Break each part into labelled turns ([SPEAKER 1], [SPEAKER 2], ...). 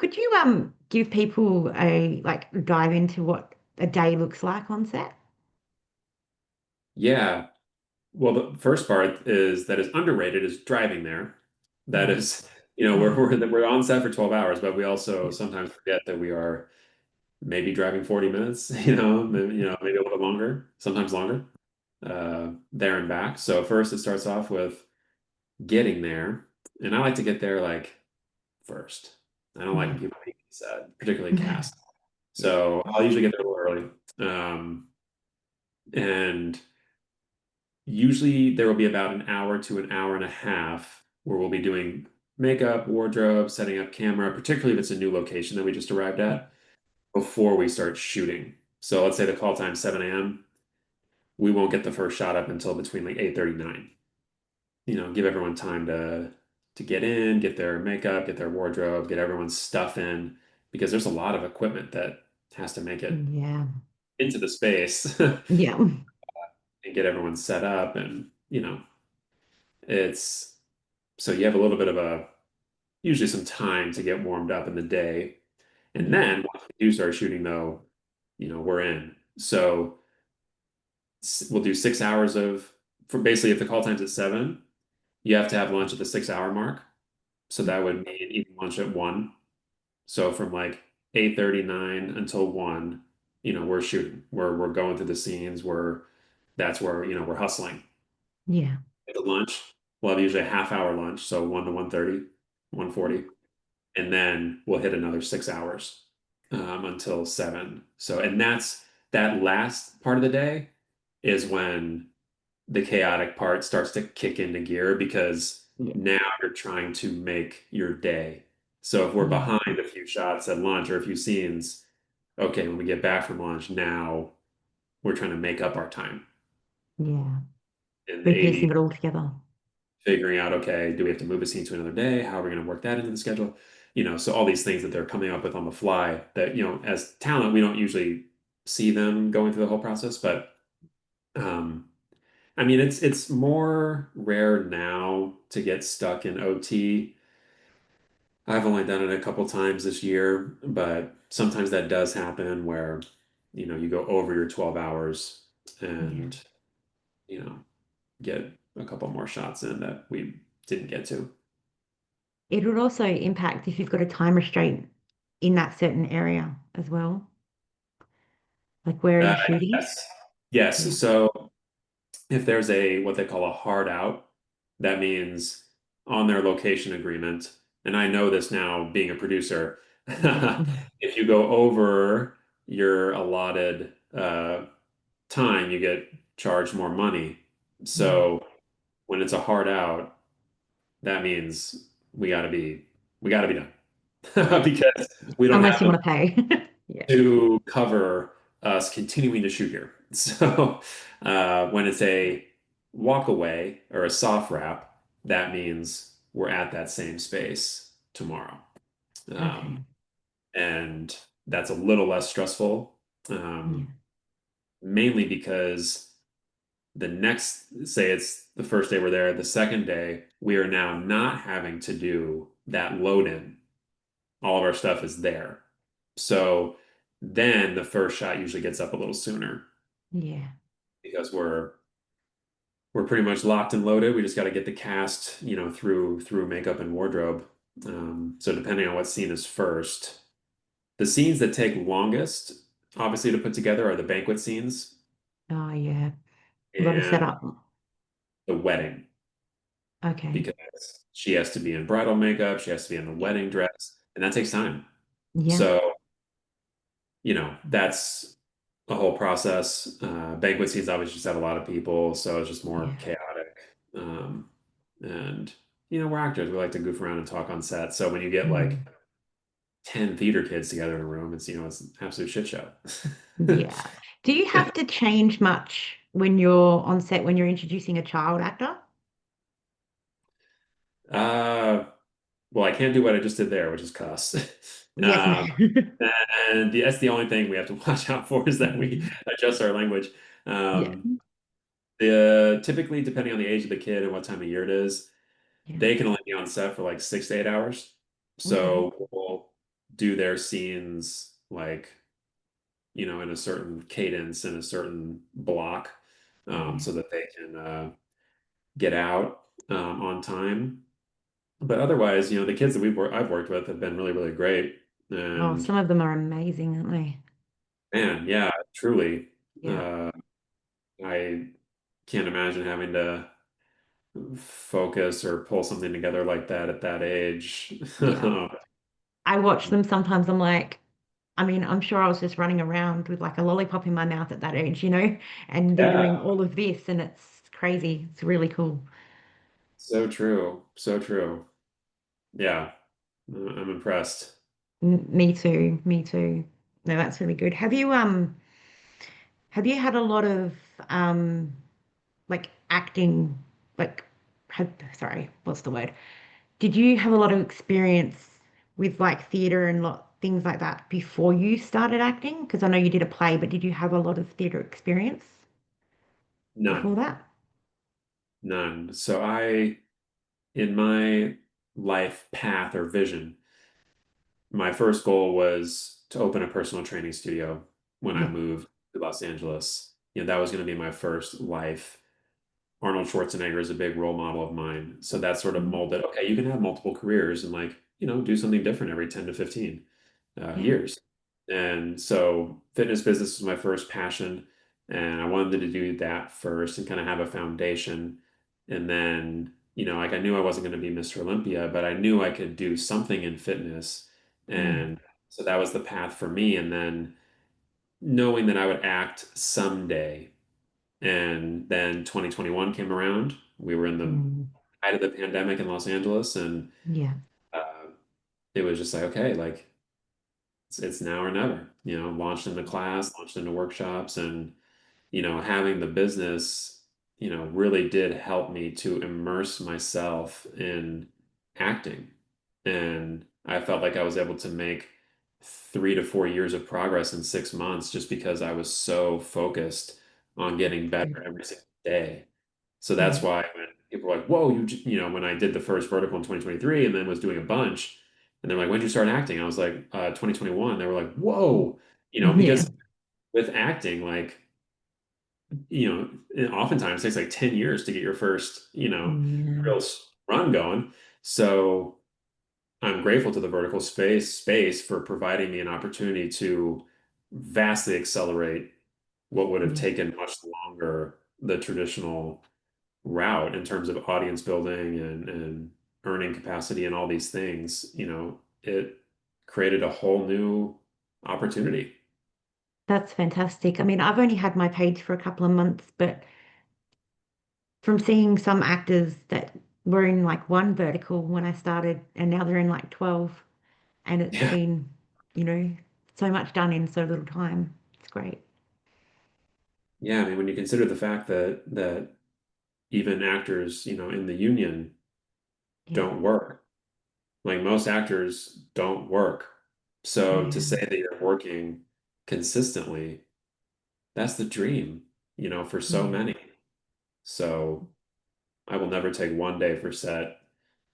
[SPEAKER 1] Could you give people a like dive into what a day looks like on set?
[SPEAKER 2] Yeah. Well, the first part is that is underrated is driving there. That
[SPEAKER 1] Yeah.
[SPEAKER 2] is,
[SPEAKER 1] Oh,
[SPEAKER 2] we're on set for 12 hours, but we also
[SPEAKER 1] yeah.
[SPEAKER 2] sometimes forget that we are maybe driving 40 minutes, maybe a little bit longer, sometimes longer, there and back. So first it starts off with getting there, and I like to get there like first. I don't like when
[SPEAKER 1] Yeah.
[SPEAKER 2] people make set, particularly cast.
[SPEAKER 1] Yeah.
[SPEAKER 2] So I'll usually get there a little early. And usually there will be about an hour to an hour and a half where we'll be doing makeup, wardrobe, setting up camera, particularly if it's a new location that we just arrived
[SPEAKER 1] Yeah.
[SPEAKER 2] at, before we start shooting. So let's say the call time 7 a.m. We won't get the first shot up until between like 8:39. Give everyone time to get in, get their makeup, get their wardrobe, get everyone's stuff in, because there's a lot of equipment that has to make it
[SPEAKER 1] Yeah.
[SPEAKER 2] into the space
[SPEAKER 1] Yeah.
[SPEAKER 2] and get everyone set up. And, it's so you have a little bit of usually some time to get warmed up in the day. And
[SPEAKER 1] Yeah.
[SPEAKER 2] then once we do start shooting, though, we're in. So we'll do 6 hours for basically if the call time's at 7, you have to have lunch at the 6 hour mark. So that would mean eating lunch at 1. So from like 8:39 until 1, we're shooting. We're going through the scenes. That's where, we're hustling.
[SPEAKER 1] Yeah.
[SPEAKER 2] At the lunch, we'll have usually a half-hour lunch, so 1 to 1:30, 1:40. And then we'll hit another 6 hours until 7. So, and that last part of the day is when the chaotic part starts to kick into gear because
[SPEAKER 1] Yeah.
[SPEAKER 2] now you're trying to make your day. So if we're
[SPEAKER 1] Yeah.
[SPEAKER 2] behind a few shots at lunch or a few scenes, okay, when we get back from lunch, now we're trying to make up our time.
[SPEAKER 1] Yeah.
[SPEAKER 2] And the
[SPEAKER 1] We're
[SPEAKER 2] 80
[SPEAKER 1] piecing it all together.
[SPEAKER 2] figuring out, okay, do we have to move a scene to another day? How are we going to work that into the schedule? So all these things that they're coming up with on the fly that, as talent, we don't usually see them going through the whole process, but um, I mean, it's more rare now to get stuck in OT. I've only done it a couple times this year, but sometimes that does happen where, you go over your 12 hours
[SPEAKER 1] Yeah.
[SPEAKER 2] and, you know, get a couple more shots in that we didn't get to.
[SPEAKER 1] It would also impact if you've got a time restraint in that certain area as well. Like where are
[SPEAKER 2] Uh,
[SPEAKER 1] you shooting?
[SPEAKER 2] yes. Yes.
[SPEAKER 1] Yeah.
[SPEAKER 2] So if there's what they call a hard out, that means on their location agreement, and I know this now being a producer,
[SPEAKER 1] Mhm.
[SPEAKER 2] if you go over your allotted time, you get charged more money.
[SPEAKER 1] Yeah.
[SPEAKER 2] So when it's a hard out, that means we got to be we got to be done
[SPEAKER 1] Yeah.
[SPEAKER 2] because we don't
[SPEAKER 1] Unless
[SPEAKER 2] have
[SPEAKER 1] you
[SPEAKER 2] the
[SPEAKER 1] want to pay. Yeah.
[SPEAKER 2] to cover us continuing to shoot here. So when it's a walk away or a soft wrap, that means we're at that same space tomorrow. Um,
[SPEAKER 1] Okay.
[SPEAKER 2] and that's a little less stressful,
[SPEAKER 1] Yeah.
[SPEAKER 2] mainly because say it's the first day we're there, the second day, we are now not having to do that load in. All of our stuff is there. So then the first shot usually gets up a little sooner
[SPEAKER 1] Yeah.
[SPEAKER 2] because we're pretty much locked and loaded. We just got to get the cast, through makeup and wardrobe. So depending on what scene is first, the scenes that take longest, obviously, to put together are the banquet scenes
[SPEAKER 1] Oh, yeah. A lot of
[SPEAKER 2] and
[SPEAKER 1] setup.
[SPEAKER 2] the wedding
[SPEAKER 1] Okay.
[SPEAKER 2] because she has to be in bridal makeup, she has to be in the
[SPEAKER 1] Yeah.
[SPEAKER 2] wedding dress, and that takes time.
[SPEAKER 1] Yeah.
[SPEAKER 2] So that's a whole process. Banquet scenes obviously just have a lot of people, so it's just more
[SPEAKER 1] Yeah.
[SPEAKER 2] chaotic. Um, and we're actors; we like to goof around and talk on set. So when you get like
[SPEAKER 1] Mm.
[SPEAKER 2] 10 theater kids together in a room, it's an absolute shit show.
[SPEAKER 1] Yeah. Do you have to change much when you're on set when you're introducing a child actor?
[SPEAKER 2] uh, well, I can't do what I just did there, which is cuss.
[SPEAKER 1] Yes,
[SPEAKER 2] Um,
[SPEAKER 1] ma'am.
[SPEAKER 2] and that's the only thing we have to watch out for is that we adjust our language.
[SPEAKER 1] Yeah.
[SPEAKER 2] Um, typically, depending on the age of the kid and what time of year it is,
[SPEAKER 1] Yeah.
[SPEAKER 2] they can only be on set for like 6 to 8 hours.
[SPEAKER 1] Okay.
[SPEAKER 2] So we'll do their scenes like, in a certain cadence in a certain block,
[SPEAKER 1] Yeah.
[SPEAKER 2] so that they can get out on time. But otherwise, the kids that I've worked with have been really, really great.
[SPEAKER 1] Oh,
[SPEAKER 2] And
[SPEAKER 1] some of them are amazing, aren't they?
[SPEAKER 2] man, yeah, truly,
[SPEAKER 1] Yeah.
[SPEAKER 2] uh, I can't imagine having to focus or pull something together like that at that age.
[SPEAKER 1] Yeah. I watch them sometimes. I'm like, I mean, I'm sure I was just running around with like a lollipop in my mouth at that age, and they're
[SPEAKER 2] Yeah,
[SPEAKER 1] doing all of this, and it's crazy. It's really cool.
[SPEAKER 2] so true. So true. Yeah, I'm impressed.
[SPEAKER 1] Me too. Me too. No, that's really good. Have you had a lot of um like acting like sorry, what's the word? Did you have a lot of experience with like theater and things like that before you started acting? Because I know you did a play, but did you have a lot of theater experience before
[SPEAKER 2] None,
[SPEAKER 1] that?
[SPEAKER 2] none. So in my life path or vision, my first goal was to open a personal training studio when I
[SPEAKER 1] Yeah.
[SPEAKER 2] moved to Los Angeles. That was going to be my first life. Arnold Schwarzenegger is a big role model of mine. So that sort of
[SPEAKER 1] Mm.
[SPEAKER 2] molded, okay, you can have multiple careers and like, do something different every 10 to 15
[SPEAKER 1] Yeah.
[SPEAKER 2] years. And so fitness business was my first passion. And I wanted to do that first and kind of have a foundation. And then, like I knew I wasn't going to be Mr. Olympia, but I knew I could do something in fitness.
[SPEAKER 1] Mm.
[SPEAKER 2] And so that was the path for me. And then knowing that I would act someday. And then 2021 came around. We were in the
[SPEAKER 1] Mm.
[SPEAKER 2] height of the pandemic in Los Angeles, and
[SPEAKER 1] Yeah.
[SPEAKER 2] uh, it was just like, okay, like it's now or never. Launched into class, launched into workshops, and having the business, really did help me to immerse myself in acting. And I felt like I was able to make 3 to 4 years of progress in 6 months just because I was so focused on getting better
[SPEAKER 1] Good.
[SPEAKER 2] every single day. So that's
[SPEAKER 1] Yeah.
[SPEAKER 2] why when people are like, whoa, when I did the first vertical in 2023 and then was doing a bunch, and they're like, when did you start acting? I was like, 2021. They were like, whoa,
[SPEAKER 1] Yeah.
[SPEAKER 2] because with acting, like, it oftentimes takes like 10 years to get your first,
[SPEAKER 1] Yeah.
[SPEAKER 2] real run going. So I'm grateful to the vertical space for providing me an opportunity to vastly accelerate what would have
[SPEAKER 1] Yeah.
[SPEAKER 2] taken much longer the traditional route in terms of audience building and earning capacity and all these things. It created a whole new opportunity.
[SPEAKER 1] That's fantastic. I mean, I've only had my page for a couple of months, but from seeing some actors that were in like one vertical when I started, and now they're in like 12, and it's
[SPEAKER 2] Yeah.
[SPEAKER 1] been, you know, so much done in so little time. It's great.
[SPEAKER 2] Yeah, I mean, when you consider the fact that even actors, in the union
[SPEAKER 1] Yeah.
[SPEAKER 2] don't work. Like most actors don't work. So to
[SPEAKER 1] Yeah.
[SPEAKER 2] say that you're working consistently, that's the dream, for so
[SPEAKER 1] Yeah.
[SPEAKER 2] many. So I will never take one day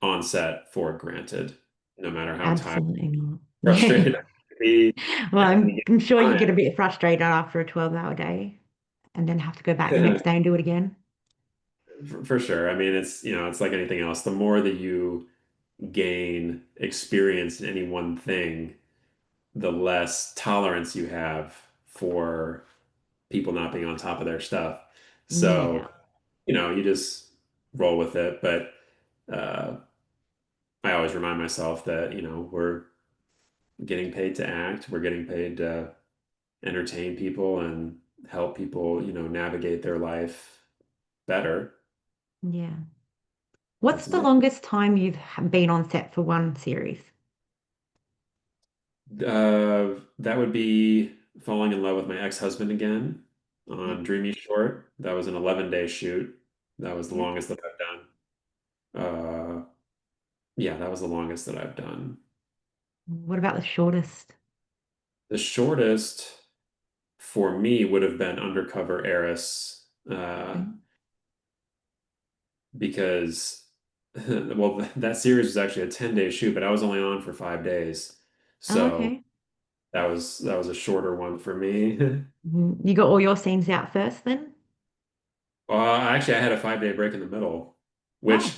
[SPEAKER 2] on set for granted, no matter how tired,
[SPEAKER 1] Absolutely not. Yeah.
[SPEAKER 2] frustrated I can be
[SPEAKER 1] Well,
[SPEAKER 2] at any
[SPEAKER 1] I'm sure you get a
[SPEAKER 2] given
[SPEAKER 1] bit frustrated after a 12-hour day and then have to go back the
[SPEAKER 2] time.
[SPEAKER 1] next day and do it again.
[SPEAKER 2] For sure. I mean, it's like anything else. The more that you gain experience in any one thing, the less tolerance you have for people not being on top of their stuff.
[SPEAKER 1] Yeah.
[SPEAKER 2] So, you just roll with it. But I always remind myself that, we're getting paid to act, we're getting paid to entertain people and help people, navigate their life better.
[SPEAKER 1] Yeah. What's
[SPEAKER 2] That's
[SPEAKER 1] the
[SPEAKER 2] amazing.
[SPEAKER 1] longest time you've been on set for one series?
[SPEAKER 2] That would be falling in love with my ex-husband again
[SPEAKER 1] Yep.
[SPEAKER 2] on Dreamy Short. That was an 11-day shoot. That was the
[SPEAKER 1] Yep.
[SPEAKER 2] longest that I've done. Yeah, that was the longest that I've done.
[SPEAKER 1] What about the shortest?
[SPEAKER 2] The shortest for me would have been Undercover Heiress,
[SPEAKER 1] Okay.
[SPEAKER 2] because, well, that series was actually a 10-day shoot, but I was only on for 5 days.
[SPEAKER 1] Oh,
[SPEAKER 2] So
[SPEAKER 1] okay.
[SPEAKER 2] that was a shorter one for me.
[SPEAKER 1] You got all your scenes out first then?
[SPEAKER 2] Actually, I had a 5 day break in the middle, which
[SPEAKER 1] Oh.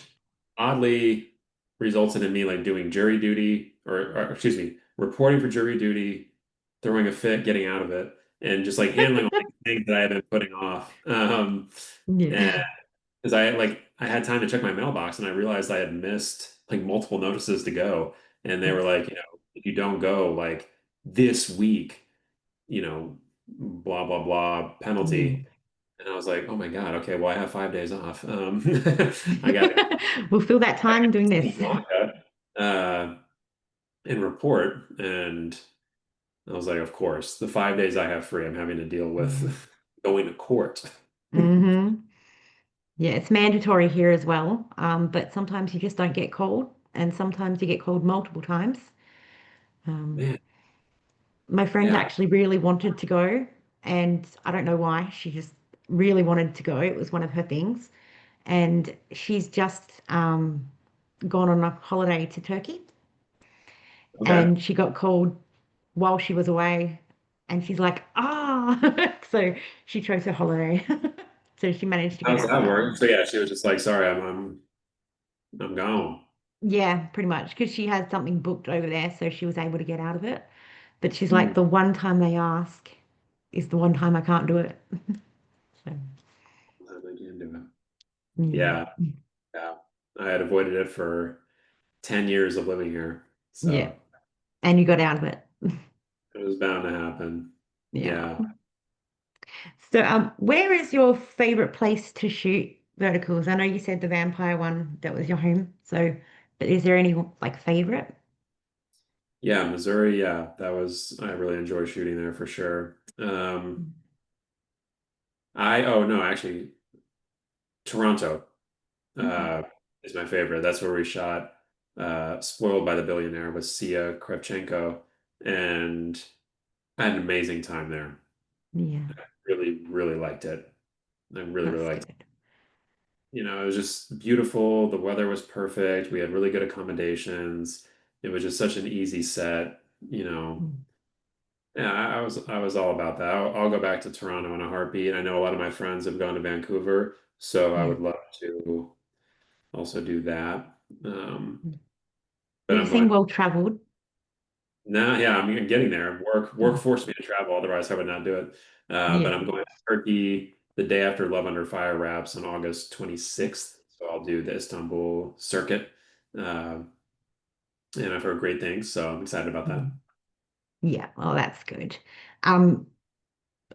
[SPEAKER 2] oddly resulted in me like doing jury duty or excuse me, reporting for jury duty, throwing a fit, getting out of it, and just like handling all these things that I had been putting off. And
[SPEAKER 1] Yeah.
[SPEAKER 2] because I had time to check my mailbox and I realized I had missed like multiple notices to go, and they were like, if you don't go like this week, blah blah blah penalty.
[SPEAKER 1] Yeah.
[SPEAKER 2] And I was like, oh my God, okay, well, I have 5 days off. I got to
[SPEAKER 1] We'll fill that time doing this.
[SPEAKER 2] Sri Lanka and report. And I was like, of course, the 5 days I have free, I'm having to deal
[SPEAKER 1] Mm.
[SPEAKER 2] with going to court.
[SPEAKER 1] Hmm. Yeah, it's mandatory here as well. But sometimes you just don't get called, and sometimes you get called multiple times. Um,
[SPEAKER 2] Man,
[SPEAKER 1] my friend
[SPEAKER 2] yeah,
[SPEAKER 1] actually really wanted to go, and I don't know why. She just really wanted to go. It was one of her things. And she's just gone on a holiday to Turkey,
[SPEAKER 2] okay.
[SPEAKER 1] and she got called while she was away, and she's like, ah, so she chose her holiday. So she managed to get
[SPEAKER 2] How's
[SPEAKER 1] out of
[SPEAKER 2] that
[SPEAKER 1] that
[SPEAKER 2] work?
[SPEAKER 1] one.
[SPEAKER 2] So yeah, she was just like, sorry, I'm gone.
[SPEAKER 1] Yeah, pretty much, because she had something booked over there, so she was able to get out of it. But she's
[SPEAKER 2] Hmm.
[SPEAKER 1] like, the one time they ask is the one time I can't do it. So,
[SPEAKER 2] I can do it.
[SPEAKER 1] yeah.
[SPEAKER 2] Yeah, yeah. I had avoided it for 10 years of living here.
[SPEAKER 1] Yeah.
[SPEAKER 2] So
[SPEAKER 1] And you got out of it.
[SPEAKER 2] it was bound to happen.
[SPEAKER 1] Yeah.
[SPEAKER 2] Yeah.
[SPEAKER 1] So, where is your favorite place to shoot verticals? I know you said the vampire one that was your home. So, but is there any like favorite?
[SPEAKER 2] Yeah, Missouri, yeah, I really enjoy shooting there for sure. Oh no, actually, Toronto,
[SPEAKER 1] Okay.
[SPEAKER 2] uh, is my favorite. That's where we shot, Spoiled by the Billionaire with Sia Kravchenko, and I had an amazing time there.
[SPEAKER 1] Yeah,
[SPEAKER 2] Really, really liked it. I really, really
[SPEAKER 1] that's
[SPEAKER 2] liked it.
[SPEAKER 1] good.
[SPEAKER 2] It was just beautiful. The weather was perfect. We had really good accommodations. It was just such an easy set, you know.
[SPEAKER 1] Mm.
[SPEAKER 2] Yeah, I was all about that. I'll go back to Toronto in a heartbeat. I know a lot of my friends have gone to Vancouver, so I
[SPEAKER 1] Yeah.
[SPEAKER 2] would love to also do that.
[SPEAKER 1] Mm.
[SPEAKER 2] But
[SPEAKER 1] You
[SPEAKER 2] I'm going
[SPEAKER 1] seem well traveled.
[SPEAKER 2] now. Yeah, I'm getting there. Work
[SPEAKER 1] Mm.
[SPEAKER 2] forced me to travel, otherwise I would not do it. But
[SPEAKER 1] Yeah.
[SPEAKER 2] I'm going to Turkey the day after Love Under Fire wraps on August 26th. So I'll do the Istanbul circuit, uh, and I've heard great things, so I'm excited about that.
[SPEAKER 1] Mm. Yeah, well, that's good. Um,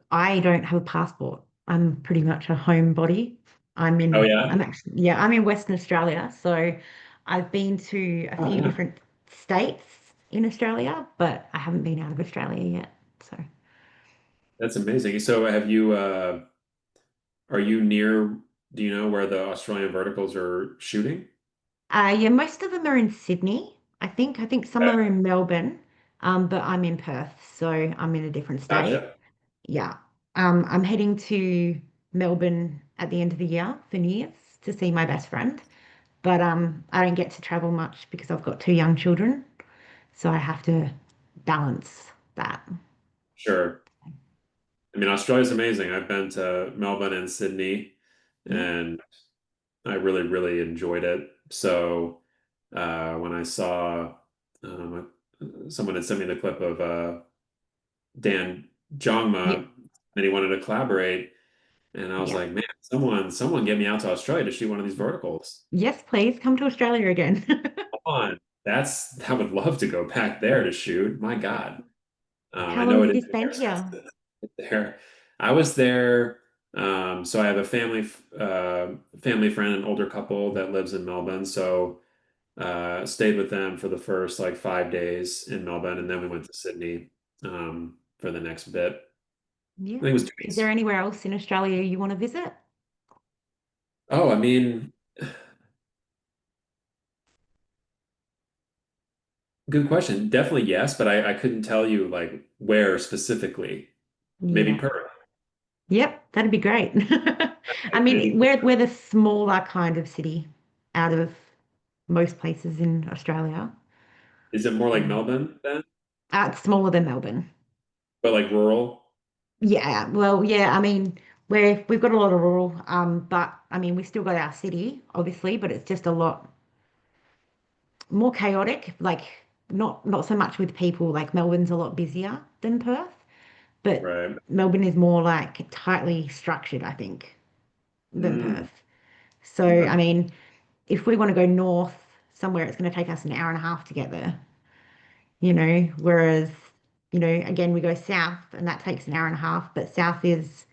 [SPEAKER 1] I don't have a passport. I'm pretty much a homebody.
[SPEAKER 2] Oh yeah,
[SPEAKER 1] I'm in Western Australia, so I've been to a few different states in Australia, but I haven't been out of Australia yet. So,
[SPEAKER 2] that's amazing. So are you near, do you know where the Australian verticals are shooting?
[SPEAKER 1] yeah, most of them are in Sydney. I think some
[SPEAKER 2] Okay.
[SPEAKER 1] are in Melbourne, but I'm in Perth, so I'm in a different state.
[SPEAKER 2] Gotcha.
[SPEAKER 1] Yeah. I'm heading to Melbourne at the end of the year for New Year's to see my best friend. But I don't get to travel much because I've got two young children, so I have to balance that.
[SPEAKER 2] Sure. I mean, Australia's amazing. I've been to Melbourne and Sydney,
[SPEAKER 1] Yeah.
[SPEAKER 2] and I really, really enjoyed it. So when I saw someone had sent me the clip of Dan
[SPEAKER 1] Yeah.
[SPEAKER 2] Jongma, and he wanted to collaborate, and I was
[SPEAKER 1] Yeah.
[SPEAKER 2] like, man, someone get me out to Australia to shoot one of these verticals.
[SPEAKER 1] Yes, please come to Australia again.
[SPEAKER 2] Come on, I would love to go back there to shoot. My God.
[SPEAKER 1] How
[SPEAKER 2] I
[SPEAKER 1] long
[SPEAKER 2] know it
[SPEAKER 1] did
[SPEAKER 2] is
[SPEAKER 1] you
[SPEAKER 2] more
[SPEAKER 1] spend here?
[SPEAKER 2] expensive there. I was there. So I have a family friend, an older couple that lives in Melbourne. So stayed with them for the first like 5 days in Melbourne, and then we went to Sydney for the next bit. I
[SPEAKER 1] Yeah.
[SPEAKER 2] think it was two
[SPEAKER 1] Is there
[SPEAKER 2] weeks.
[SPEAKER 1] anywhere else in Australia you want to visit?
[SPEAKER 2] Oh, I mean, good question. Definitely yes, but I couldn't tell you like where specifically. Maybe
[SPEAKER 1] Yeah.
[SPEAKER 2] Perth.
[SPEAKER 1] Yep, that'd be great. I mean,
[SPEAKER 2] Maybe.
[SPEAKER 1] we're the smaller kind of city out of most places in Australia.
[SPEAKER 2] Is it more like
[SPEAKER 1] Um,
[SPEAKER 2] Melbourne then?
[SPEAKER 1] It's smaller than Melbourne.
[SPEAKER 2] but like rural.
[SPEAKER 1] Yeah, well, yeah, I mean, we've got a lot of rural, but I mean, we still got our city, obviously, but it's just a lot more chaotic. Like, not so much with people. Like Melbourne's a lot busier than Perth, but
[SPEAKER 2] Right.
[SPEAKER 1] Melbourne is more like tightly structured, I think, than
[SPEAKER 2] Mm,
[SPEAKER 1] Perth. So,
[SPEAKER 2] yeah.
[SPEAKER 1] I mean, if we want to go north somewhere, it's going to take us an hour and a half to get there, whereas, again, we go south and that takes an hour and a half, but south is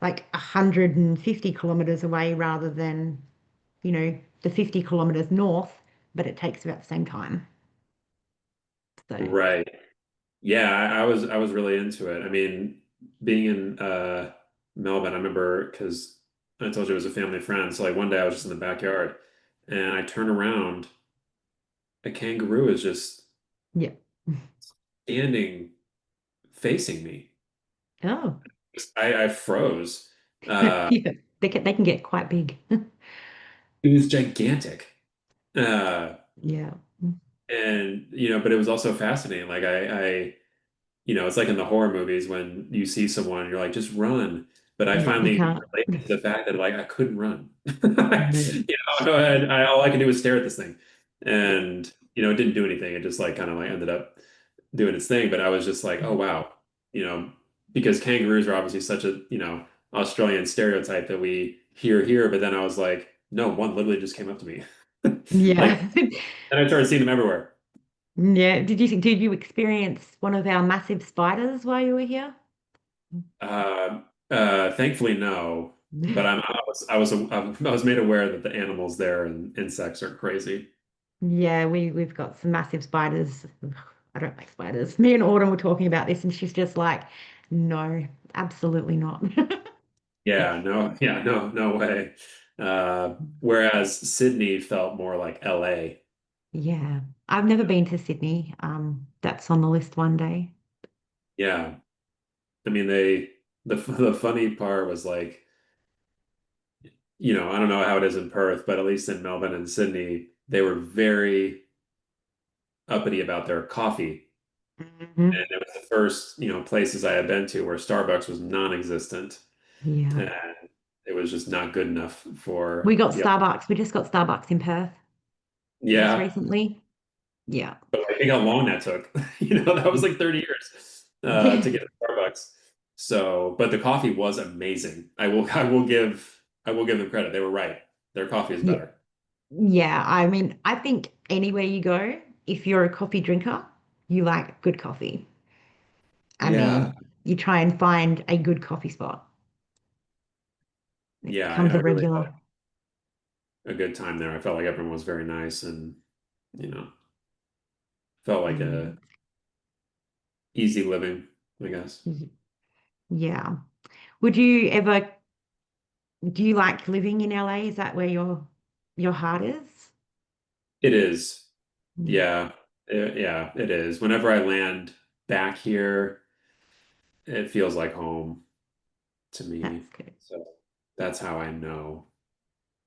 [SPEAKER 1] like 150 kilometers away rather than, the 50 kilometers north, but it takes about the same time. So,
[SPEAKER 2] Right. Yeah, I was really into it. I mean, being in Melbourne, I remember because I told you it was a family friend. So like one day I was just in the backyard and I turn around, a kangaroo is just
[SPEAKER 1] yeah.
[SPEAKER 2] standing facing me.
[SPEAKER 1] Oh,
[SPEAKER 2] I froze. Uh,
[SPEAKER 1] yeah. They can get quite big.
[SPEAKER 2] it was gigantic. Uh,
[SPEAKER 1] Yeah.
[SPEAKER 2] and but it was also fascinating. Like it's like in the horror movies when you see someone, you're like, just run. But I
[SPEAKER 1] Yeah, you
[SPEAKER 2] finally
[SPEAKER 1] can't.
[SPEAKER 2] related to the fact that like I couldn't run.
[SPEAKER 1] No.
[SPEAKER 2] All I could do was stare at this thing, and it didn't do anything. It just like kind of like ended up doing its thing. But I was just like, oh wow, you know, because kangaroos are obviously such a Australian stereotype that we hear here. But then I was like, no, one literally just came up to me, like,
[SPEAKER 1] Yeah.
[SPEAKER 2] and I started seeing them everywhere.
[SPEAKER 1] Yeah. Did you experience one of our massive spiders while you were here?
[SPEAKER 2] Thankfully, no. But I was made aware that the animals there and insects are crazy.
[SPEAKER 1] Yeah, we've got some massive spiders. Ugh, I don't like spiders. Me and Autumn were talking about this, and she's just like, no, absolutely not.
[SPEAKER 2] Yeah, no, yeah, no, no way. Whereas Sydney felt more like LA.
[SPEAKER 1] Yeah, I've never been to Sydney. That's on the list one day.
[SPEAKER 2] Yeah, I mean the funny part was like, I don't know how it is in Perth, but at least in Melbourne and Sydney, they were very uppity about their coffee.
[SPEAKER 1] Hmm.
[SPEAKER 2] And it was the first, places I had been to where Starbucks was non-existent.
[SPEAKER 1] Yeah,
[SPEAKER 2] And it was just not good enough
[SPEAKER 1] we
[SPEAKER 2] for
[SPEAKER 1] got
[SPEAKER 2] the
[SPEAKER 1] Starbucks. We just got Starbucks in Perth just
[SPEAKER 2] yeah.
[SPEAKER 1] recently. Yeah,
[SPEAKER 2] But like, think how long that took. That was like 30 years to
[SPEAKER 1] yeah,
[SPEAKER 2] get a Starbucks. So, but the coffee was amazing. I will give them credit. They were right. Their coffee is
[SPEAKER 1] yeah,
[SPEAKER 2] better.
[SPEAKER 1] yeah. I mean, I think anywhere you go, if you're a coffee drinker, you like good coffee. I
[SPEAKER 2] Yeah.
[SPEAKER 1] mean, you try and find a good coffee spot. It
[SPEAKER 2] Yeah,
[SPEAKER 1] becomes
[SPEAKER 2] I
[SPEAKER 1] a
[SPEAKER 2] really
[SPEAKER 1] regular.
[SPEAKER 2] had a good time there. I felt like everyone was very nice and, you know, felt like a
[SPEAKER 1] Mm.
[SPEAKER 2] easy living, I guess.
[SPEAKER 1] Yeah. Would you ever, do you like living in LA? Is that where your heart is?
[SPEAKER 2] It is.
[SPEAKER 1] Mm,
[SPEAKER 2] Yeah. Yeah, it is. Whenever I land back here, it feels like home to
[SPEAKER 1] that's
[SPEAKER 2] me.
[SPEAKER 1] good.
[SPEAKER 2] So that's how I know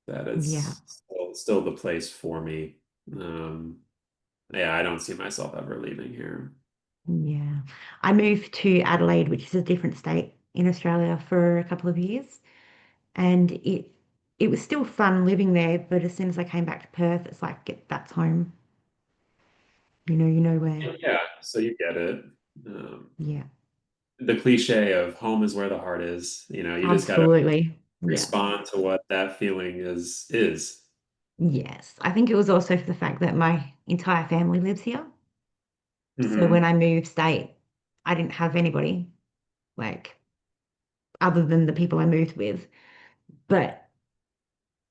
[SPEAKER 2] that
[SPEAKER 1] Yeah.
[SPEAKER 2] it's still the place for me. Um, yeah, I don't see myself ever leaving here.
[SPEAKER 1] Yeah. I moved to Adelaide, which is a different state in Australia, for a couple of years, and it was still fun living there, but as soon as I came back to Perth, it's like that's home. You know where.
[SPEAKER 2] Yeah, so you get it.
[SPEAKER 1] Yeah.
[SPEAKER 2] The cliche of home is where the heart is. You just got to
[SPEAKER 1] Absolutely. Yeah.
[SPEAKER 2] respond to what that feeling is.
[SPEAKER 1] Yes. I think it was also for the fact that my entire family lives here. So when
[SPEAKER 2] Hmm.
[SPEAKER 1] I moved state, I didn't have anybody like other than the people I moved with. But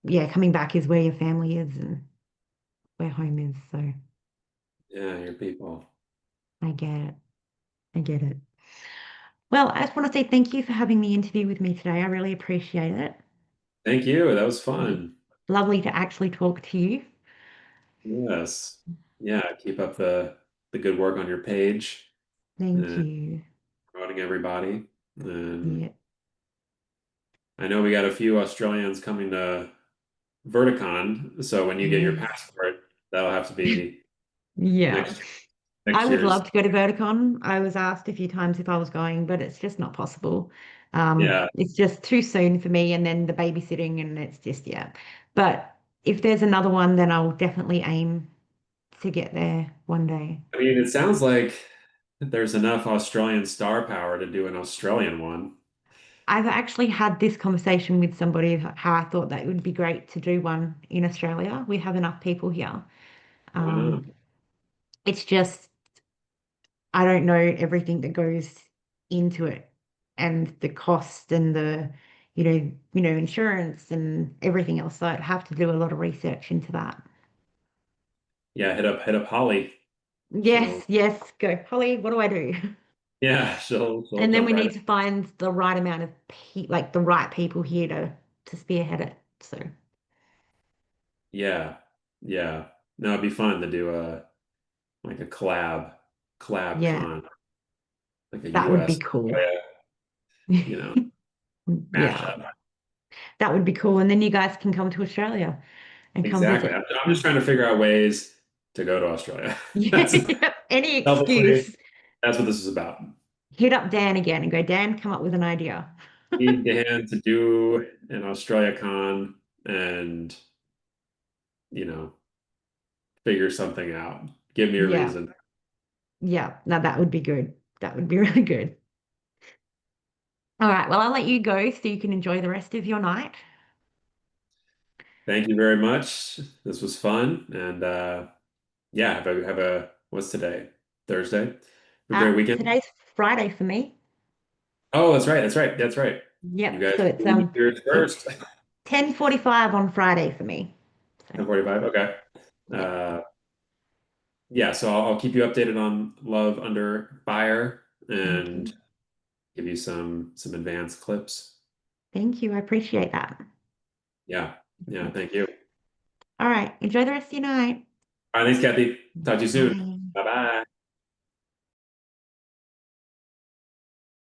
[SPEAKER 1] yeah, coming back is where your family is and where home is. So
[SPEAKER 2] Yeah, your people.
[SPEAKER 1] I get it. I get it. Well, I just want to say thank you for having the interview with me today. I really appreciate it.
[SPEAKER 2] Thank you. That was
[SPEAKER 1] Yeah.
[SPEAKER 2] fun.
[SPEAKER 1] Lovely to actually talk to you.
[SPEAKER 2] Yes. Yeah, keep up the good work on your page
[SPEAKER 1] Thank
[SPEAKER 2] and
[SPEAKER 1] you.
[SPEAKER 2] promoting everybody. And
[SPEAKER 1] Yeah.
[SPEAKER 2] I know we got a few Australians coming to Verticon, so when you get your
[SPEAKER 1] Yes.
[SPEAKER 2] passport, that'll have to be
[SPEAKER 1] Yeah.
[SPEAKER 2] next year.
[SPEAKER 1] I
[SPEAKER 2] next
[SPEAKER 1] would
[SPEAKER 2] year's.
[SPEAKER 1] love to go to Verticon. I was asked a few times if I was going, but it's just not possible.
[SPEAKER 2] Yeah.
[SPEAKER 1] It's just too soon for me, and then the babysitting, and it's just, yeah. But if there's another one, then I'll definitely aim to get there one day.
[SPEAKER 2] I mean, it sounds like there's enough Australian star power to do an Australian one.
[SPEAKER 1] I've actually had this conversation with somebody how I thought that it would be great to do one in Australia. We have enough people here.
[SPEAKER 2] Why not?
[SPEAKER 1] Um, it's just I don't know everything that goes into it and the cost and the insurance and everything else. So I'd have to do a lot of research into that.
[SPEAKER 2] Yeah, hit up Holly.
[SPEAKER 1] Yes,
[SPEAKER 2] She'll
[SPEAKER 1] yes, go. Holly, what do I do?
[SPEAKER 2] yeah, she'll
[SPEAKER 1] And then
[SPEAKER 2] jump
[SPEAKER 1] we
[SPEAKER 2] right in.
[SPEAKER 1] need to find the right amount of like the right people here to spearhead it. So
[SPEAKER 2] Yeah. Yeah. No, it'd be fun to do a like a collab
[SPEAKER 1] yeah,
[SPEAKER 2] con, like a
[SPEAKER 1] that would be
[SPEAKER 2] US,
[SPEAKER 1] cool.
[SPEAKER 2] you know,
[SPEAKER 1] Yeah,
[SPEAKER 2] mashup.
[SPEAKER 1] that would be cool. And then you guys can come to Australia and come
[SPEAKER 2] Exactly.
[SPEAKER 1] visit.
[SPEAKER 2] I'm just trying to figure out ways to go to Australia. That's
[SPEAKER 1] Yeah, any
[SPEAKER 2] selfishly,
[SPEAKER 1] excuse.
[SPEAKER 2] that's what this is about.
[SPEAKER 1] Hit up Dan again and go, Dan, come up with an idea.
[SPEAKER 2] Need Dan to do an Australia con and, you know, figure something out. Give me a
[SPEAKER 1] Yeah,
[SPEAKER 2] reason.
[SPEAKER 1] yeah. Now that would be good. That would be really good. All right. Well, I'll let you go so you can enjoy the rest of your night.
[SPEAKER 2] Thank you very much. This was fun. And yeah, have a what's today? Thursday. Have a great weekend.
[SPEAKER 1] Today's Friday for me.
[SPEAKER 2] Oh, that's right. That's right. That's right. You
[SPEAKER 1] Yep.
[SPEAKER 2] guys
[SPEAKER 1] So
[SPEAKER 2] do New Year's
[SPEAKER 1] it's
[SPEAKER 2] first.
[SPEAKER 1] 10:45 on Friday for me. So
[SPEAKER 2] 10:45. Okay.
[SPEAKER 1] yeah.
[SPEAKER 2] Uh, yeah, so I'll keep you updated on Love Under Fire
[SPEAKER 1] Thank
[SPEAKER 2] and
[SPEAKER 1] you.
[SPEAKER 2] give you some advanced clips.
[SPEAKER 1] Thank you. I appreciate that.
[SPEAKER 2] Yeah. Yeah, thank you.
[SPEAKER 1] All right. Enjoy the rest of your night.
[SPEAKER 2] All right, thanks, Kathy. Talk to you soon.
[SPEAKER 1] Bye.
[SPEAKER 2] Bye bye.